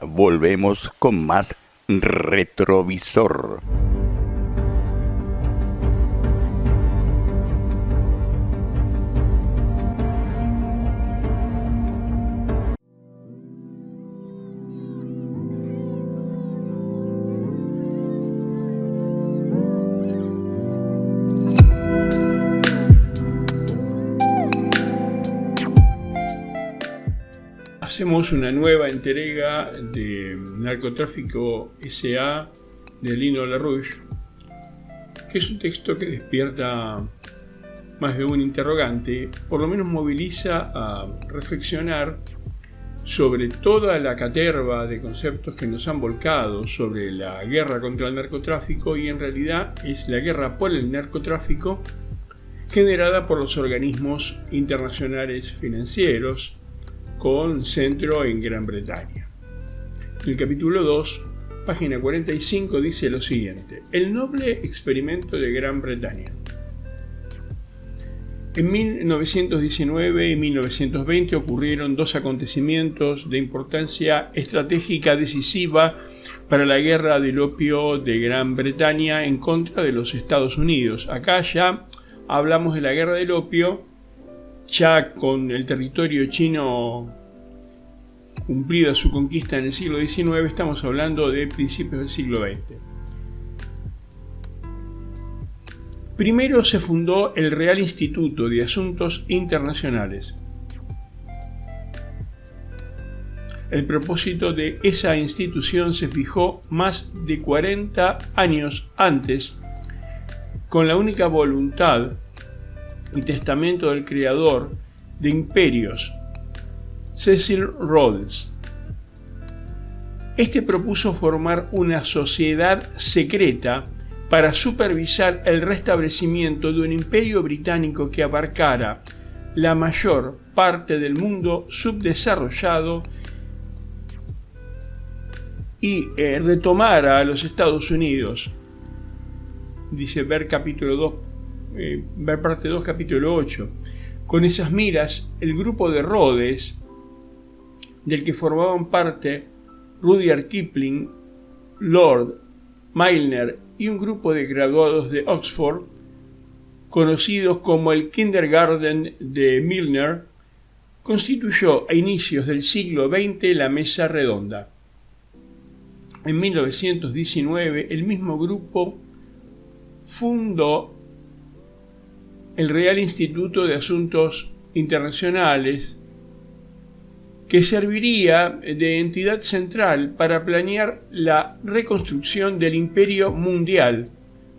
Volvemos con más Retrovisor. Hacemos una nueva entrega de Narcotráfico S.A. de Lino LaRouche, que es un texto que despierta más de un interrogante, por lo menos moviliza a reflexionar sobre toda la caterva de conceptos que nos han volcado sobre la guerra contra el narcotráfico, y en realidad es la guerra por el narcotráfico generada por los organismos internacionales financieros, con centro en Gran Bretaña. El capítulo 2, página 45, dice lo siguiente: el noble experimento de Gran Bretaña. En 1919 y 1920 ocurrieron dos acontecimientos de importancia estratégica decisiva para la guerra del opio de Gran Bretaña en contra de los Estados Unidos. Acá ya hablamos de la guerra del opio, ya con el territorio chino cumplida su conquista en el siglo XIX, estamos hablando de principios del siglo XX. Primero se fundó el Real Instituto de Asuntos Internacionales. El propósito de esa institución se fijó más de 40 años antes, con la única voluntad y testamento del creador de imperios, Cecil Rhodes. Este propuso formar una sociedad secreta para supervisar el restablecimiento de un imperio británico que abarcara la mayor parte del mundo subdesarrollado y retomara a los Estados Unidos. Dice ver capítulo 2. Ver parte 2, capítulo 8. Con esas miras, el grupo de Rhodes, del que formaban parte Rudyard Kipling, Lord Milner y un grupo de graduados de Oxford, conocidos como el Kindergarten de Milner, constituyó a inicios del siglo XX la Mesa Redonda. En 1919, el mismo grupo fundó el Real Instituto de Asuntos Internacionales, que serviría de entidad central para planear la reconstrucción del imperio mundial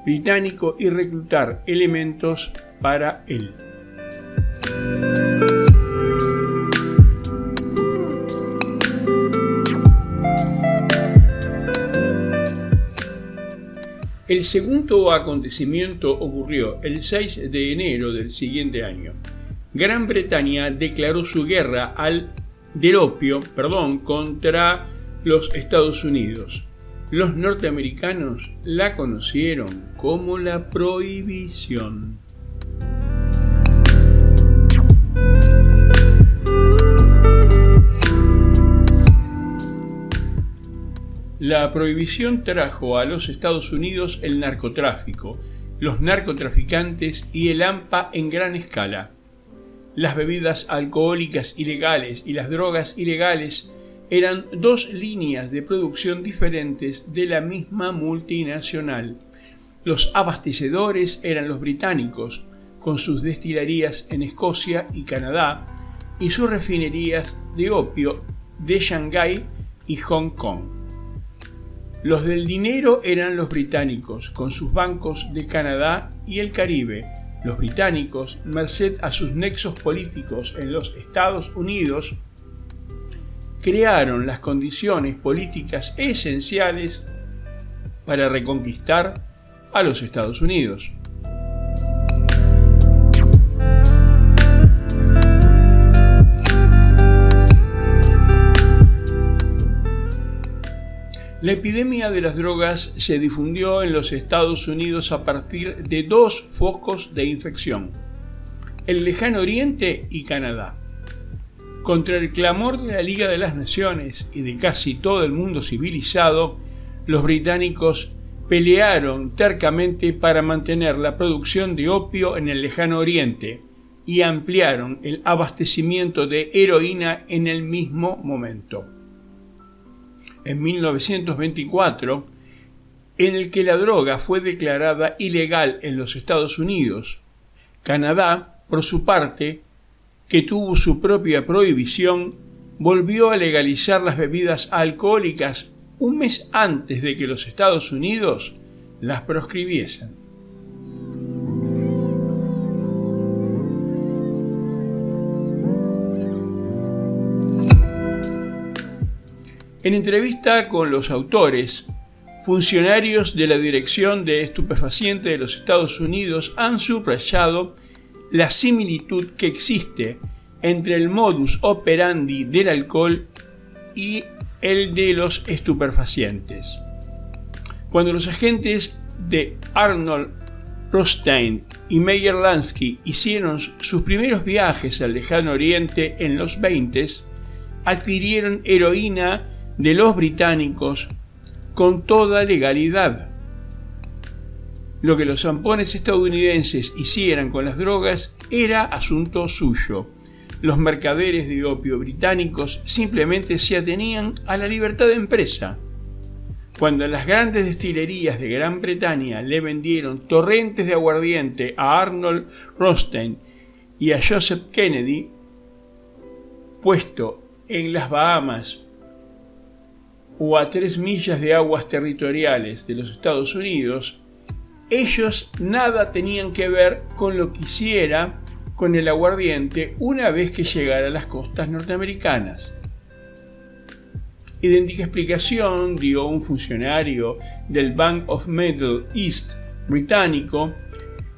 británico y reclutar elementos para él. El segundo acontecimiento ocurrió el 6 de enero del siguiente año. Gran Bretaña declaró su guerra del opio contra los Estados Unidos. Los norteamericanos la conocieron como la prohibición. La prohibición trajo a los Estados Unidos el narcotráfico, los narcotraficantes y el AMPA en gran escala. Las bebidas alcohólicas ilegales y las drogas ilegales eran dos líneas de producción diferentes de la misma multinacional. Los abastecedores eran los británicos, con sus destilerías en Escocia y Canadá, y sus refinerías de opio de Shanghái y Hong Kong. Los del dinero eran los británicos, con sus bancos de Canadá y el Caribe. Los británicos, merced a sus nexos políticos en los Estados Unidos, crearon las condiciones políticas esenciales para reconquistar a los Estados Unidos. La epidemia de las drogas se difundió en los Estados Unidos a partir de dos focos de infección: el Lejano Oriente y Canadá. Contra el clamor de la Liga de las Naciones y de casi todo el mundo civilizado, los británicos pelearon tercamente para mantener la producción de opio en el lejano oriente y ampliaron el abastecimiento de heroína en el mismo momento. En 1924, en el que la droga fue declarada ilegal en los Estados Unidos, Canadá, por su parte, que tuvo su propia prohibición, volvió a legalizar las bebidas alcohólicas un mes antes de que los Estados Unidos las proscribiesen. En entrevista con los autores, funcionarios de la Dirección de Estupefacientes de los Estados Unidos han subrayado la similitud que existe entre el modus operandi del alcohol y el de los estupefacientes. Cuando los agentes de Arnold Rothstein y Meyer Lansky hicieron sus primeros viajes al lejano oriente en los 20s, adquirieron heroína de los británicos con toda legalidad. Lo que los zampones estadounidenses hicieran con las drogas era asunto suyo. Los mercaderes de opio británicos simplemente se atenían a la libertad de empresa. Cuando las grandes destilerías de Gran Bretaña le vendieron torrentes de aguardiente a Arnold Rothstein y a Joseph Kennedy, puesto en las Bahamas o a 3 millas de aguas territoriales de los Estados Unidos, ellos nada tenían que ver con lo que hiciera con el aguardiente una vez que llegara a las costas norteamericanas. Idéntica explicación dio un funcionario del Bank of Middle East británico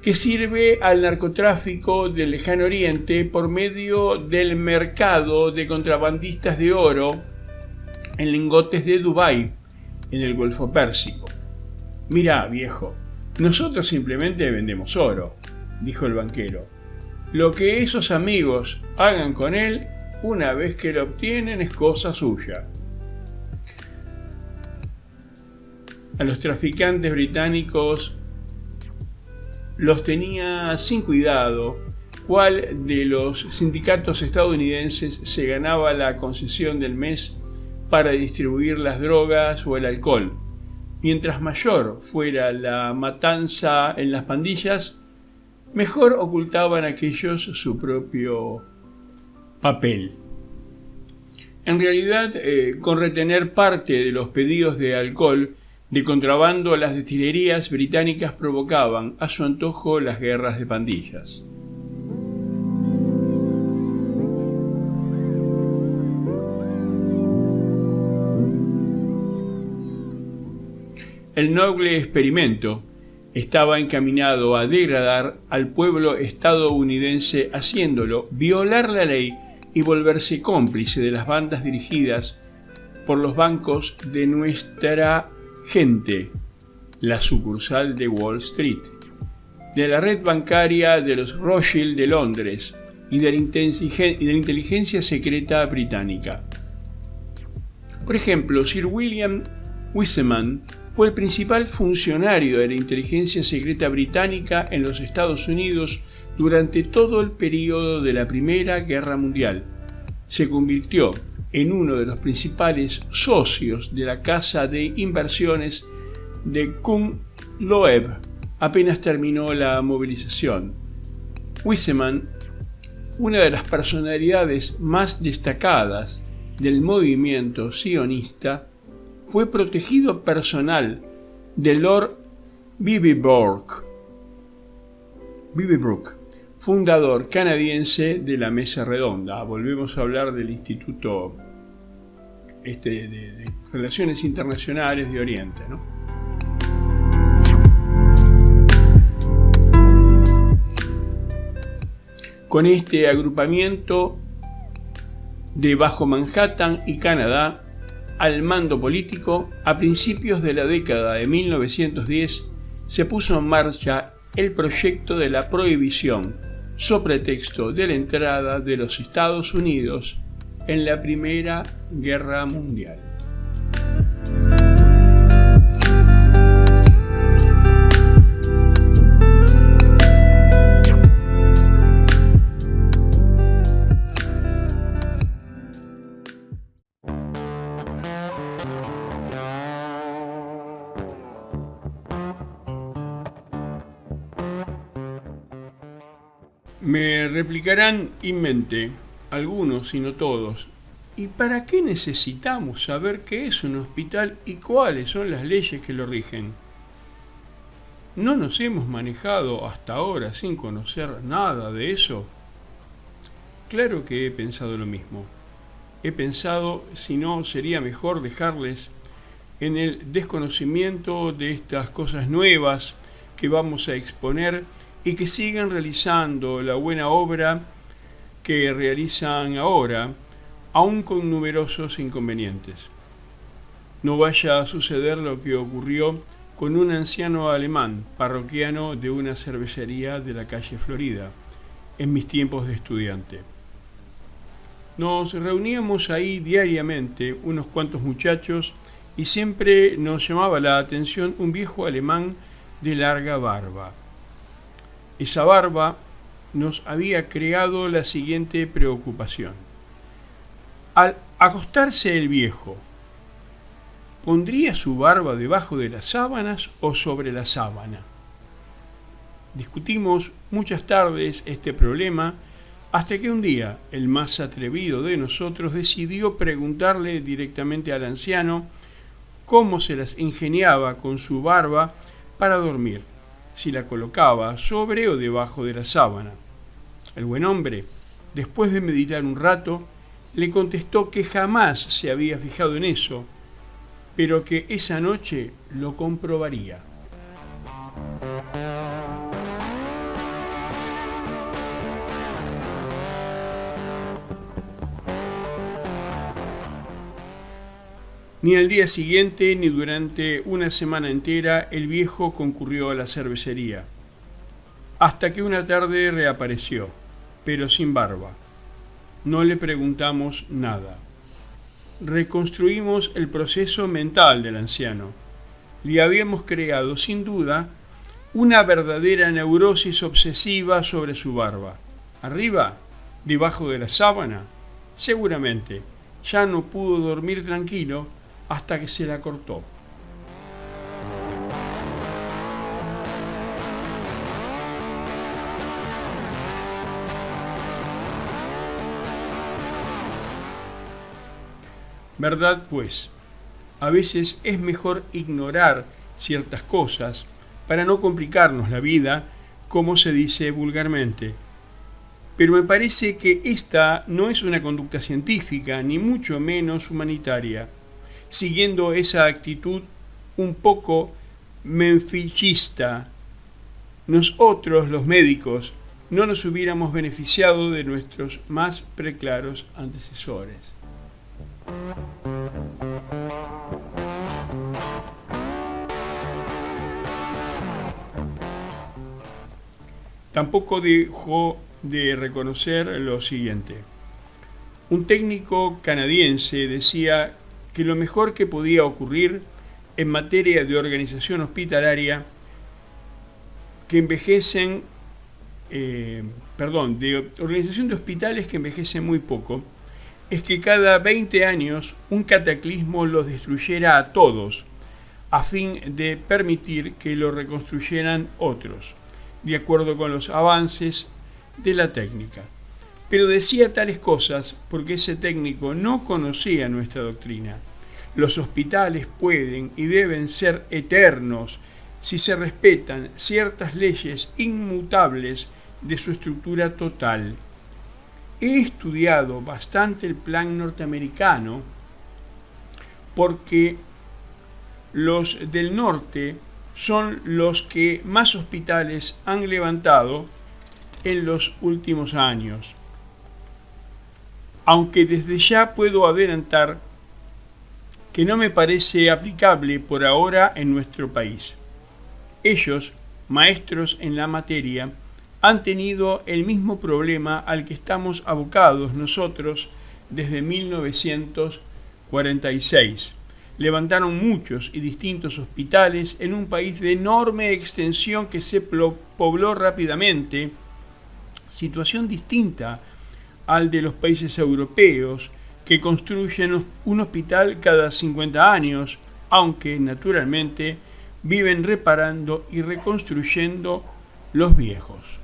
que sirve al narcotráfico del lejano oriente por medio del mercado de contrabandistas de oro en lingotes de Dubái, en el Golfo Pérsico. «Mirá, viejo, nosotros simplemente vendemos oro», dijo el banquero. «Lo que esos amigos hagan con él una vez que lo obtienen es cosa suya». A los traficantes británicos los tenía sin cuidado cuál de los sindicatos estadounidenses se ganaba la concesión del mes para distribuir las drogas o el alcohol. Mientras mayor fuera la matanza en las pandillas, mejor ocultaban aquellos su propio papel. En realidad, con retener parte de los pedidos de alcohol de contrabando, las destilerías británicas provocaban a su antojo las guerras de pandillas. El noble experimento estaba encaminado a degradar al pueblo estadounidense, haciéndolo violar la ley y volverse cómplice de las bandas dirigidas por los bancos de nuestra gente, la sucursal de Wall Street, de la red bancaria de los Rothschild de Londres y de la inteligencia secreta británica. Por ejemplo, Sir William Wiseman fue el principal funcionario de la inteligencia secreta británica en los Estados Unidos durante todo el período de la Primera Guerra Mundial. Se convirtió en uno de los principales socios de la casa de inversiones de Kung Loeb apenas terminó la movilización. Wiseman, una de las personalidades más destacadas del movimiento sionista, fue protegido personal de Lord Beaverbrook, fundador canadiense de la Mesa Redonda. Volvemos a hablar del Instituto de Relaciones Internacionales de Oriente, ¿no? Con este agrupamiento de Bajo Manhattan y Canadá al mando político, a principios de la década de 1910 se puso en marcha el proyecto de la prohibición, so pretexto de la entrada de los Estados Unidos en la Primera Guerra Mundial. Me replicarán en mente algunos y no todos. ¿Y para qué necesitamos saber qué es un hospital y cuáles son las leyes que lo rigen? ¿No nos hemos manejado hasta ahora sin conocer nada de eso? Claro que he pensado lo mismo. He pensado si no sería mejor dejarles en el desconocimiento de estas cosas nuevas que vamos a exponer y que sigan realizando la buena obra que realizan ahora, aun con numerosos inconvenientes. No vaya a suceder lo que ocurrió con un anciano alemán, parroquiano de una cervecería de la calle Florida, en mis tiempos de estudiante. Nos reuníamos ahí diariamente unos cuantos muchachos y siempre nos llamaba la atención un viejo alemán de larga barba. Esa barba nos había creado la siguiente preocupación. Al acostarse el viejo, ¿pondría su barba debajo de las sábanas o sobre la sábana? Discutimos muchas tardes este problema hasta que un día el más atrevido de nosotros decidió preguntarle directamente al anciano cómo se las ingeniaba con su barba para dormir, si la colocaba sobre o debajo de la sábana. El buen hombre, después de meditar un rato, le contestó que jamás se había fijado en eso, pero que esa noche lo comprobaría. Ni al día siguiente ni durante una semana entera el viejo concurrió a la cervecería, hasta que una tarde reapareció, pero sin barba. No le preguntamos nada. Reconstruimos el proceso mental del anciano. Le habíamos creado, sin duda, una verdadera neurosis obsesiva sobre su barba. Arriba, debajo de la sábana, seguramente ya no pudo dormir tranquilo hasta que se la cortó. Verdad pues, a veces es mejor ignorar ciertas cosas para no complicarnos la vida, como se dice vulgarmente. Pero me parece que esta no es una conducta científica, ni mucho menos humanitaria. Siguiendo esa actitud un poco menfichista, nosotros los médicos no nos hubiéramos beneficiado de nuestros más preclaros antecesores. Tampoco dejó de reconocer lo siguiente. Un técnico canadiense decía que lo mejor que podía ocurrir en materia de organización hospitalaria de organización de hospitales que envejecen muy poco, es que cada 20 años un cataclismo los destruyera a todos, a fin de permitir que lo reconstruyeran otros, de acuerdo con los avances de la técnica. Pero decía tales cosas porque ese técnico no conocía nuestra doctrina. Los hospitales pueden y deben ser eternos si se respetan ciertas leyes inmutables de su estructura total. He estudiado bastante el plan norteamericano porque los del norte son los que más hospitales han levantado en los últimos años. Aunque desde ya puedo adelantar que no me parece aplicable por ahora en nuestro país. Ellos, maestros en la materia, han tenido el mismo problema al que estamos abocados nosotros desde 1946. Levantaron muchos y distintos hospitales en un país de enorme extensión que se pobló rápidamente, situación distinta al de los países europeos, que construyen un hospital cada 50 años, aunque naturalmente viven reparando y reconstruyendo los viejos.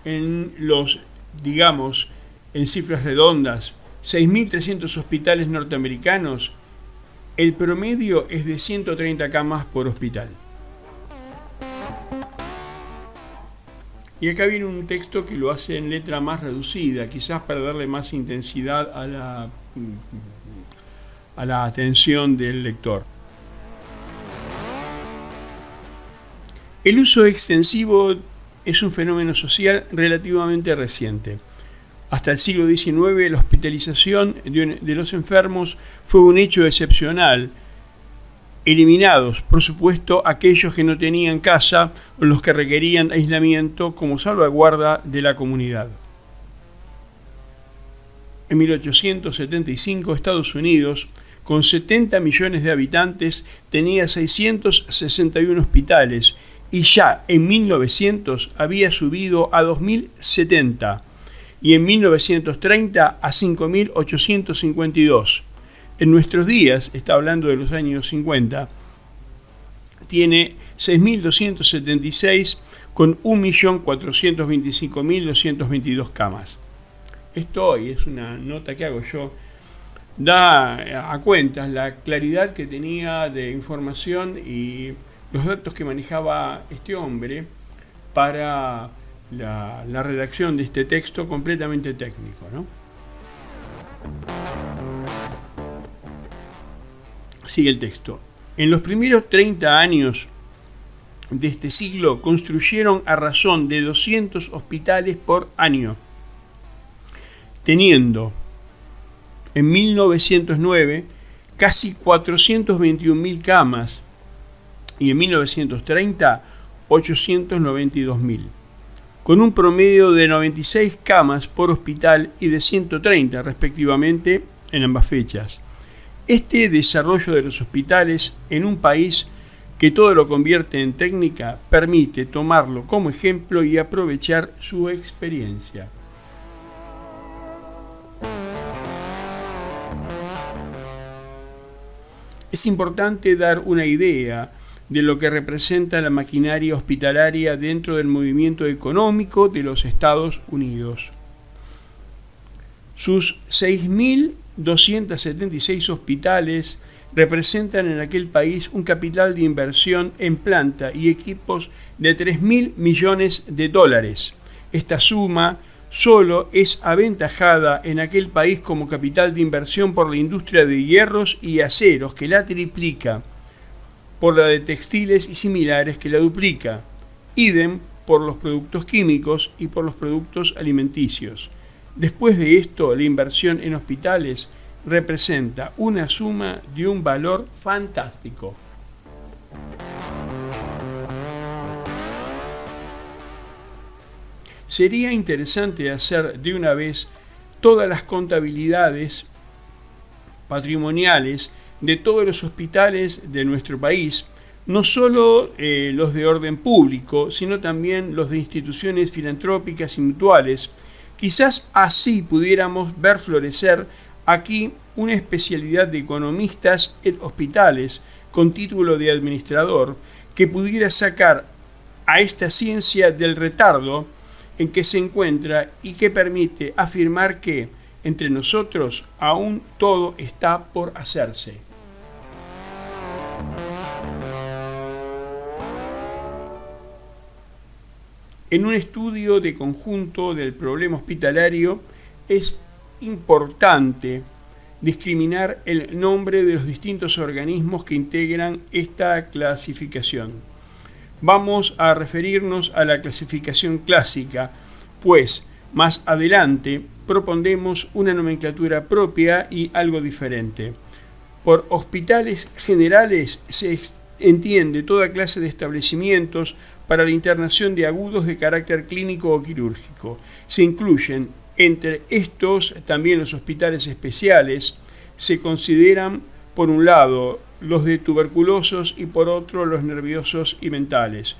En cifras redondas, 6.300 hospitales norteamericanos, el promedio es de 130 camas por hospital. Y acá viene un texto que lo hace en letra más reducida, quizás para darle más intensidad a la atención del lector. El uso extensivo es un fenómeno social relativamente reciente. Hasta el siglo XIX, la hospitalización de los enfermos fue un hecho excepcional, eliminados, por supuesto, aquellos que no tenían casa o los que requerían aislamiento como salvaguarda de la comunidad. En 1875, Estados Unidos, con 70 millones de habitantes, tenía 661 hospitales y ya en 1900 había subido a 2.070 y en 1930 a 5.852. En nuestros días, está hablando de los años 50, tiene 6.276 con 1.425.222 camas. Esto hoy es una nota que hago yo, da a cuentas la claridad que tenía de información y los datos que manejaba este hombre para la redacción de este texto completamente técnico, ¿no? Sigue el texto. En los primeros 30 años de este siglo construyeron a razón de 200 hospitales por año, teniendo en 1909 casi 421.000 camas y en 1930 892.000, con un promedio de 96 camas por hospital y de 130 respectivamente en ambas fechas. Este desarrollo de los hospitales en un país que todo lo convierte en técnica permite tomarlo como ejemplo y aprovechar su experiencia. Es importante dar una idea de lo que representa la maquinaria hospitalaria dentro del movimiento económico de los Estados Unidos. Sus 6.276 hospitales representan en aquel país un capital de inversión en planta y equipos de 3.000 millones de dólares. Esta suma solo es aventajada en aquel país como capital de inversión por la industria de hierros y aceros, que la triplica, por la de textiles y similares, que la duplica, idem por los productos químicos y por los productos alimenticios. Después de esto, la inversión en hospitales representa una suma de un valor fantástico. Sería interesante hacer de una vez todas las contabilidades patrimoniales de todos los hospitales de nuestro país, no solo los de orden público, sino también los de instituciones filantrópicas y mutuales. Quizás así pudiéramos ver florecer aquí una especialidad de economistas en hospitales con título de administrador que pudiera sacar a esta ciencia del retardo en que se encuentra y que permite afirmar que entre nosotros aún todo está por hacerse. En un estudio de conjunto del problema hospitalario es importante discriminar el nombre de los distintos organismos que integran esta clasificación. Vamos a referirnos a la clasificación clásica, pues más adelante propondremos una nomenclatura propia y algo diferente. Por hospitales generales se entiende toda clase de establecimientos para la internación de agudos de carácter clínico o quirúrgico. Se incluyen entre estos también los hospitales especiales. Se consideran, por un lado, los de tuberculosos y por otro los nerviosos y mentales,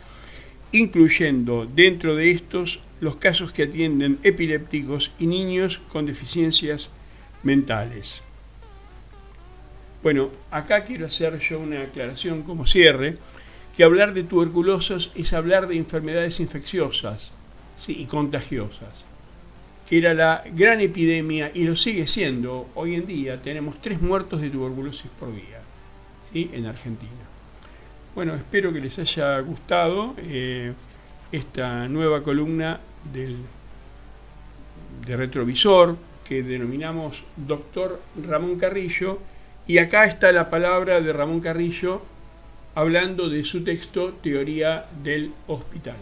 incluyendo dentro de estos los casos que atienden epilépticos y niños con deficiencias mentales. Bueno, acá quiero hacer yo una aclaración como cierre, que hablar de tuberculosos es hablar de enfermedades infecciosas, ¿sí?, y contagiosas, que era la gran epidemia y lo sigue siendo. Hoy en día tenemos 3 muertos de tuberculosis por día, ¿sí?, en Argentina. Bueno, espero que les haya gustado esta nueva columna de Retrovisor que denominamos Dr. Ramón Carrillo, y acá está la palabra de Ramón Carrillo hablando de su texto Teoría del Hospital.